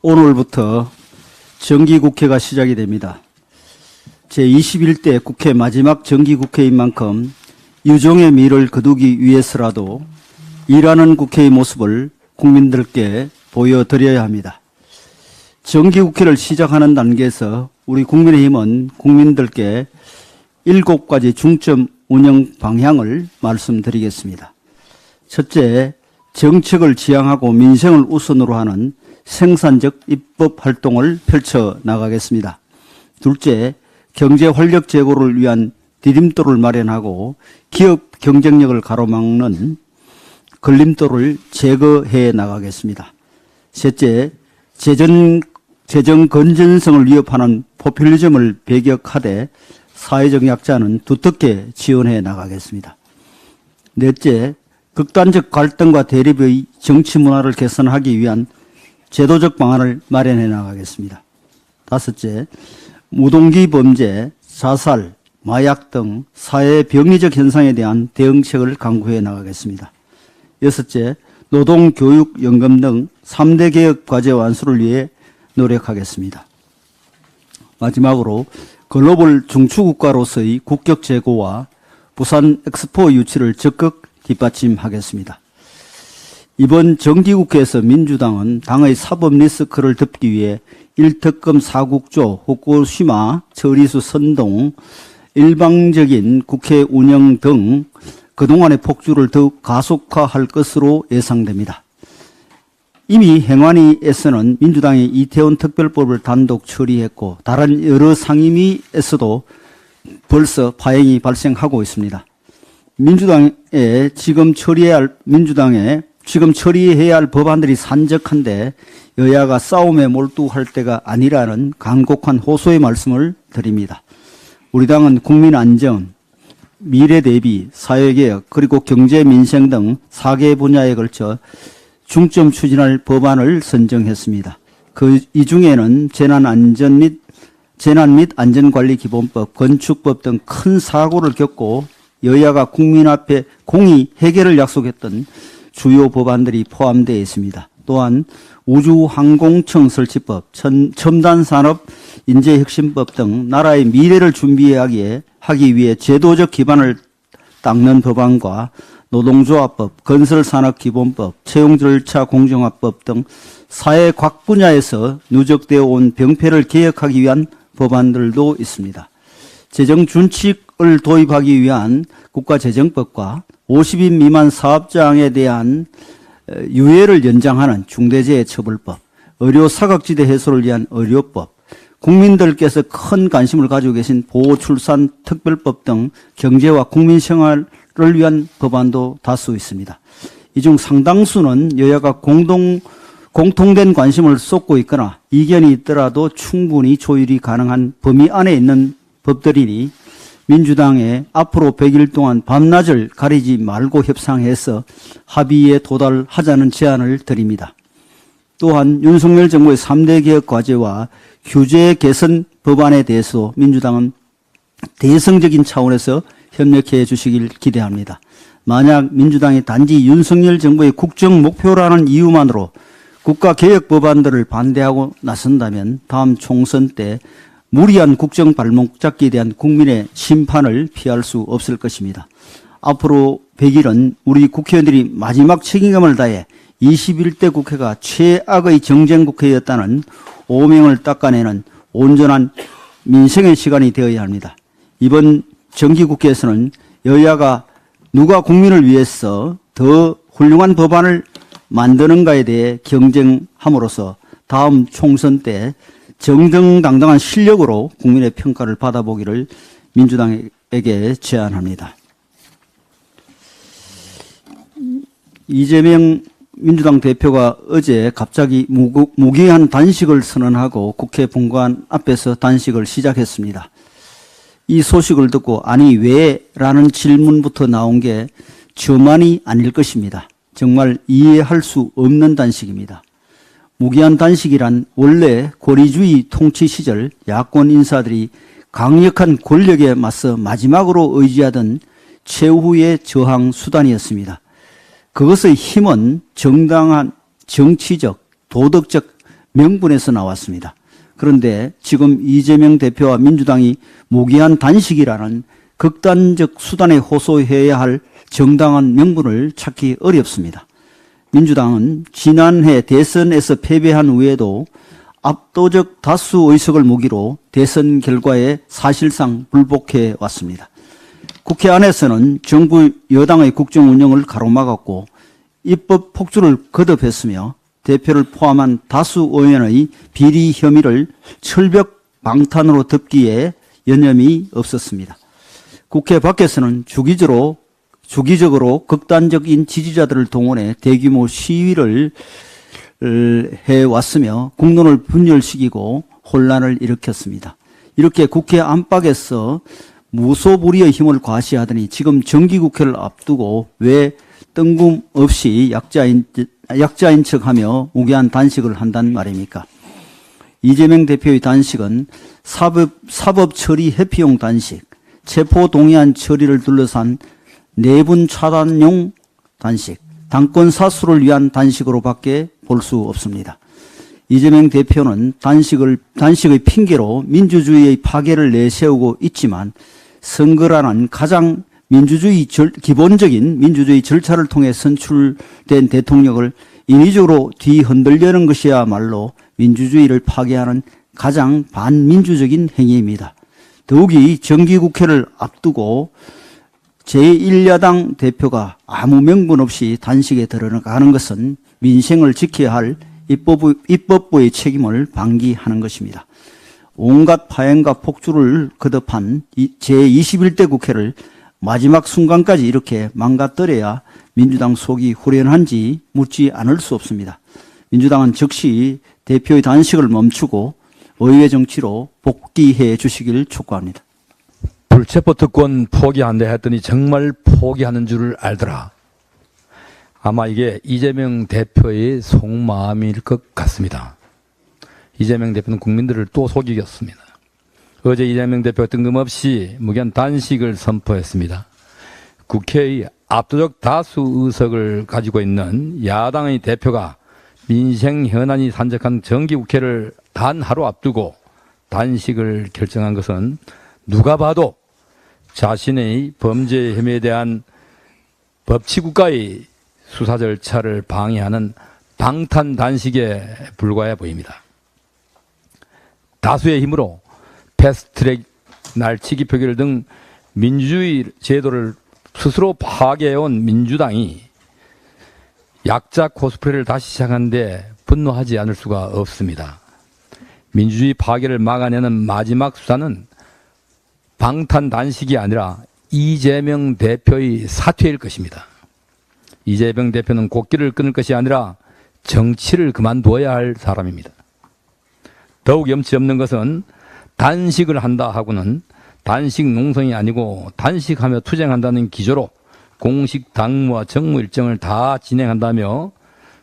오늘부터 정기국회가 시작이 됩니다. 제21대 국회 마지막 정기국회인 만큼 유종의 미를 거두기 위해서라도 일하는 국회의 모습을 국민들께 보여드려야 합니다. 정기국회를 시작하는 단계에서 우리 국민의힘은 국민들께 7가지 중점 운영 방향을 말씀드리겠습니다. 첫째, 정책을 지향하고 민생을 우선으로 하는 생산적 입법 활동을 펼쳐 나가겠습니다. 둘째, 경제 활력 제고를 위한 디딤돌을 마련하고 기업 경쟁력을 가로막는 걸림돌을 제거해 나가겠습니다. 셋째, 재정 건전성을 위협하는 포퓰리즘을 배격하되 사회적 약자는 두텁게 지원해 나가겠습니다. 넷째, 극단적 갈등과 대립의 정치 문화를 개선하기 위한 제도적 방안을 마련해 나가겠습니다. 다섯째, 무동기 범죄, 자살, 마약 등 사회 병리적 현상에 대한 대응책을 강구해 나가겠습니다. 여섯째, 노동, 교육, 연금 등 3대 개혁 과제 완수를 위해 노력하겠습니다. 마지막으로 글로벌 중추국가로서의 국격 제고와 부산 엑스포 유치를 적극 뒷받침하겠습니다. 이번 정기국회에서 민주당은 당의 사법 리스크를 덮기 위해 1특검 4국조, 후쿠시마, 처리수 선동, 일방적인 국회 운영 등 그동안의 폭주를 더욱 가속화할 것으로 예상됩니다. 이미 행안위에서는 민주당이 이태원 특별법을 단독 처리했고 다른 여러 상임위에서도 벌써 파행이 발생하고 있습니다. 지금 처리해야 할 법안들이 산적한데 여야가 싸움에 몰두할 때가 아니라는 간곡한 호소의 말씀을 드립니다. 우리 당은 국민 안전, 미래 대비, 사회개혁, 그리고 경제 민생 등 4개 분야에 걸쳐 중점 추진할 법안을 선정했습니다. 이 중에는 재난 및 안전관리기본법, 건축법 등 큰 사고를 겪고 여야가 국민 앞에 공의 해결을 약속했던 주요 법안들이 포함되어 있습니다. 또한 우주항공청 설치법, 첨단산업 인재혁신법 등 나라의 미래를 준비하기 위해 제도적 기반을 닦는 법안과 노동조합법, 건설산업기본법, 채용절차 공정화법 등 사회 각 분야에서 누적되어 온 병폐를 개혁하기 위한 법안들도 있습니다. 재정준칙을 도입하기 위한 국가재정법과 50인 미만 사업장에 대한 유예를 연장하는 중대재해처벌법, 의료사각지대 해소를 위한 의료법, 국민들께서 큰 관심을 가지고 계신 보호출산 특별법 등 경제와 국민생활을 위한 법안도 다수 있습니다. 이 중 상당수는 여야가 공통된 관심을 쏟고 있거나 이견이 있더라도 충분히 조율이 가능한 범위 안에 있는 법들이니 민주당에 앞으로 100일 동안 밤낮을 가리지 말고 협상해서 합의에 도달하자는 제안을 드립니다. 또한 윤석열 정부의 3대 개혁 과제와 규제 개선 법안에 대해서 민주당은 대승적인 차원에서 협력해 주시길 기대합니다. 만약 민주당이 단지 윤석열 정부의 국정 목표라는 이유만으로 국가개혁 법안들을 반대하고 나선다면 다음 총선 때 무리한 국정 발목 잡기에 대한 국민의 심판을 피할 수 없을 것입니다. 앞으로 100일은 우리 국회의원들이 마지막 책임감을 다해 21대 국회가 최악의 정쟁국회였다는 오명을 닦아내는 온전한 민생의 시간이 되어야 합니다. 이번 정기국회에서는 여야가 누가 국민을 위해서 더 훌륭한 법안을 만드는가에 대해 경쟁함으로써 다음 총선 때 정정당당한 실력으로 국민의 평가를 받아보기를 민주당에게 제안합니다. 이재명 민주당 대표가 어제 갑자기 무기한 단식을 선언하고 국회 본관 앞에서 단식을 시작했습니다. 이 소식을 듣고 아니 왜? 라는 질문부터 나온 게 저만이 아닐 것입니다. 정말 이해할 수 없는 단식입니다. 무기한 단식이란 원래 고리주의 통치 시절 야권 인사들이 강력한 권력에 맞서 마지막으로 의지하던 최후의 저항 수단이었습니다. 그것의 힘은 정당한 정치적, 도덕적 명분에서 나왔습니다. 그런데 지금 이재명 대표와 민주당이 모기한 단식이라는 극단적 수단에 호소해야 할 정당한 명분을 찾기 어렵습니다. 민주당은 지난해 대선에서 패배한 후에도 압도적 다수 의석을 무기로 대선 결과에 사실상 불복해 왔습니다. 국회 안에서는 정부 여당의 국정 운영을 가로막았고 입법 폭주를 거듭했으며 대표를 포함한 다수 의원의 비리 혐의를 철벽 방탄으로 덮기에 여념이 없었습니다. 국회 밖에서는 주기적으로 극단적인 지지자들을 동원해 대규모 시위를 해왔으며 국론을 분열시키고 혼란을 일으켰습니다. 이렇게 국회 안팎에서 무소불위의 힘을 과시하더니 지금 정기국회를 앞두고 왜 뜬금없이 약자인 척하며 무기한 단식을 한단 말입니까? 이재명 대표의 단식은 사법 처리 회피용 단식, 체포 동의안 처리를 둘러싼 내분 차단용 단식, 당권 사수를 위한 단식으로밖에 볼 수 없습니다. 이재명 대표는 단식의 핑계로 민주주의의 파괴를 내세우고 있지만 선거라는 가장 기본적인 민주주의 절차를 통해 선출된 대통령을 인위적으로 뒤흔들려는 것이야말로 민주주의를 파괴하는 가장 반민주적인 행위입니다. 더욱이 정기국회를 앞두고 제1야당 대표가 아무 명분 없이 단식에 들어가는 것은 민생을 지켜야 할 입법부의 책임을 방기하는 것입니다. 온갖 파행과 폭주를 거듭한 제21대 국회를 마지막 순간까지 이렇게 망가뜨려야 민주당 속이 후련한지 묻지 않을 수 없습니다. 민주당은 즉시 대표의 단식을 멈추고 의회 정치로 복귀해 주시길 촉구합니다. 불체포 특권 포기한다 했더니 정말 포기하는 줄을 알더라. 아마 이게 이재명 대표의 속마음일 것 같습니다. 이재명 대표는 국민들을 또 속이겠습니다. 어제 이재명 대표가 뜬금없이 무기한 단식을 선포했습니다. 국회의 압도적 다수 의석을 가지고 있는 야당의 대표가 민생 현안이 산적한 정기국회를 단 하루 앞두고 단식을 결정한 것은 누가 봐도 자신의 범죄 혐의에 대한 법치국가의 수사 절차를 방해하는 방탄 단식에 불과해 보입니다. 다수의 힘으로 패스트트랙, 날치기 표결 등 민주주의 제도를 스스로 파괴해온 민주당이 약자 코스프레를 다시 시작하는데 분노하지 않을 수가 없습니다. 민주주의 파괴를 막아내는 마지막 수단은 방탄 단식이 아니라 이재명 대표의 사퇴일 것입니다. 이재명 대표는 곡기를 끊을 것이 아니라 정치를 그만두어야 할 사람입니다. 더욱 염치 없는 것은 단식을 한다 하고는 단식 농성이 아니고 단식하며 투쟁한다는 기조로 공식 당무와 정무 일정을 다 진행한다며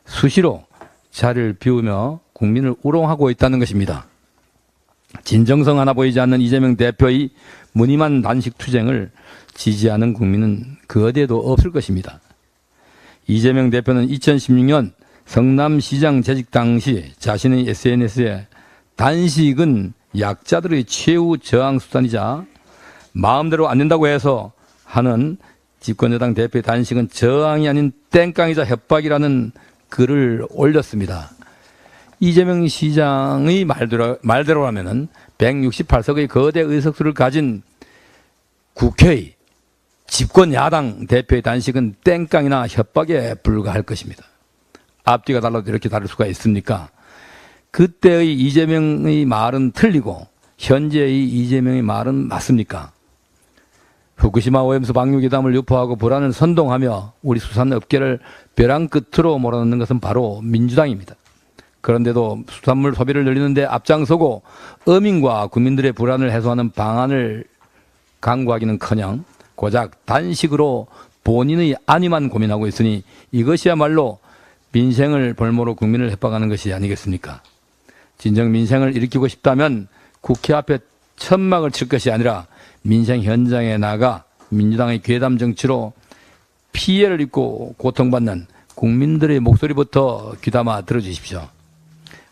수시로 자리를 비우며 국민을 우롱하고 있다는 것입니다. 진정성 하나 보이지 않는 이재명 대표의 무늬만 단식 투쟁을 지지하는 국민은 그 어디에도 없을 것입니다. 이재명 대표는 2016년 성남시장 재직 당시 자신의 SNS에 단식은 약자들의 최후 저항 수단이자 마음대로 안 된다고 해서 하는 집권여당 대표의 단식은 저항이 아닌 땡깡이자 협박이라는 글을 올렸습니다. 이재명 시장의 말대로라면 168석의 거대 의석수를 가진 국회의 집권 야당 대표의 단식은 땡깡이나 협박에 불과할 것입니다. 앞뒤가 달라도 이렇게 다를 수가 있습니까? 그때의 이재명의 말은 틀리고 현재의 이재명의 말은 맞습니까? 후쿠시마 오염수 방류기담을 유포하고 불안을 선동하며 우리 수산업계를 벼랑 끝으로 몰아넣는 것은 바로 민주당입니다. 그런데도 수산물 소비를 늘리는데 앞장서고 어민과 국민들의 불안을 해소하는 방안을 강구하기는커녕 고작 단식으로 본인의 안위만 고민하고 있으니 이것이야말로 민생을 볼모로 국민을 협박하는 것이 아니겠습니까? 진정 민생을 일으키고 싶다면 국회 앞에 천막을 칠 것이 아니라 민생 현장에 나가 민주당의 괴담 정치로 피해를 입고 고통받는 국민들의 목소리부터 귀담아 들어주십시오.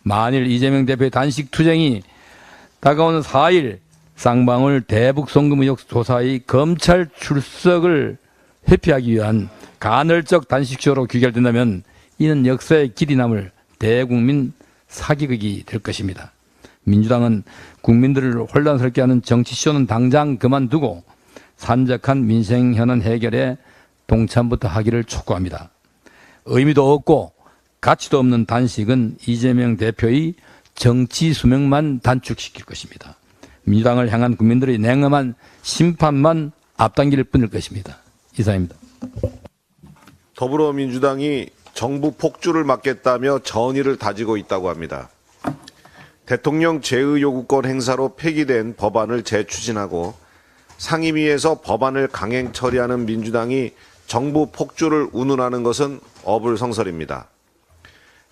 만일 이재명 대표의 단식 투쟁이 다가오는 4일 쌍방울 대북 송금 의혹 조사의 검찰 출석을 회피하기 위한 간헐적 단식쇼로 귀결된다면 이는 역사의 길이 남을 대국민 사기극이 될 것입니다. 민주당은 국민들을 혼란스럽게 하는 정치쇼는 당장 그만두고 산적한 민생 현안 해결에 동참부터 하기를 촉구합니다. 의미도 없고 가치도 없는 단식은 이재명 대표의 정치 수명만 단축시킬 것입니다. 민주당을 향한 국민들의 냉엄한 심판만 앞당길 뿐일 것입니다. 이상입니다. 더불어민주당이 정부 폭주를 막겠다며 전의를 다지고 있다고 합니다. 대통령 제의 요구권 행사로 폐기된 법안을 재추진하고 상임위에서 법안을 강행 처리하는 민주당이 정부 폭주를 운운하는 것은 어불성설입니다.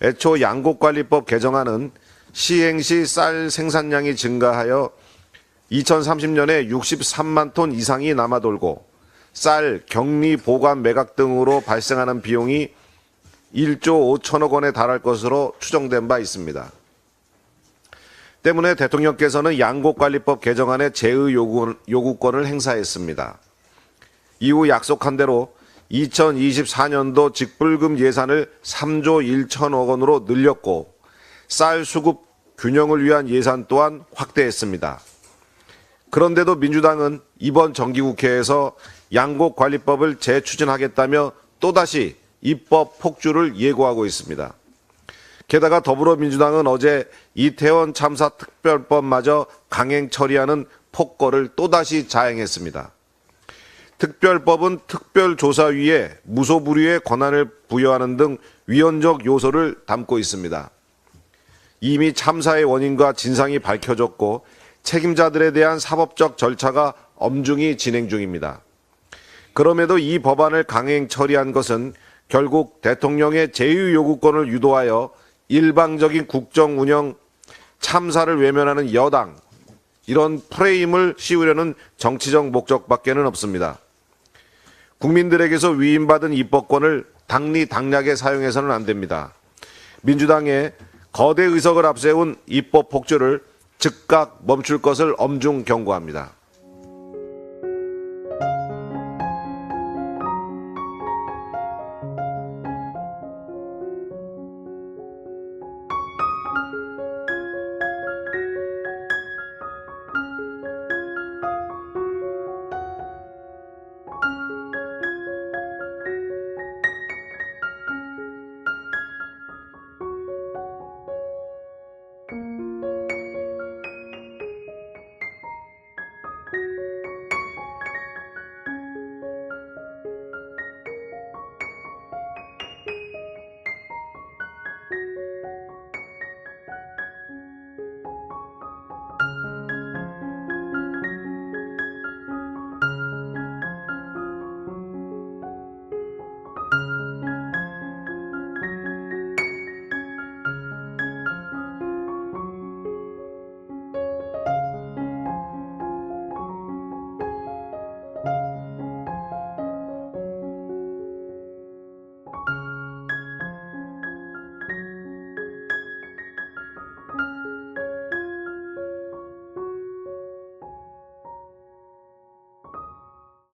애초 양곡관리법 개정안은 시행 시 쌀 생산량이 증가하여 2030년에 63만 톤 이상이 남아돌고 쌀, 격리, 보관, 매각 등으로 발생하는 비용이 1조 5천억 원에 달할 것으로 추정된 바 있습니다. 때문에 대통령께서는 양곡관리법 개정안의 제의 요구권을 행사했습니다. 이후 약속한 대로 2024년도 직불금 예산을 3조 1천억 원으로 늘렸고 쌀 수급 균형을 위한 예산 또한 확대했습니다. 그런데도 민주당은 이번 정기국회에서 양곡관리법을 재추진하겠다며 또다시 입법 폭주를 예고하고 있습니다. 게다가 더불어민주당은 어제 이태원 참사 특별법마저 강행 처리하는 폭거를 또다시 자행했습니다. 특별법은 특별조사위에 무소불위의 권한을 부여하는 등 위헌적 요소를 담고 있습니다. 이미 참사의 원인과 진상이 밝혀졌고 책임자들에 대한 사법적 절차가 엄중히 진행 중입니다. 그럼에도 이 법안을 강행 처리한 것은 결국 대통령의 제의 요구권을 유도하여 일방적인 국정 운영, 참사를 외면하는 여당, 이런 프레임을 씌우려는 정치적 목적밖에는 없습니다. 국민들에게서 위임받은 입법권을 당리당략에 사용해서는 안 됩니다. 민주당의 거대 의석을 앞세운 입법 폭주를 즉각 멈출 것을 엄중 경고합니다.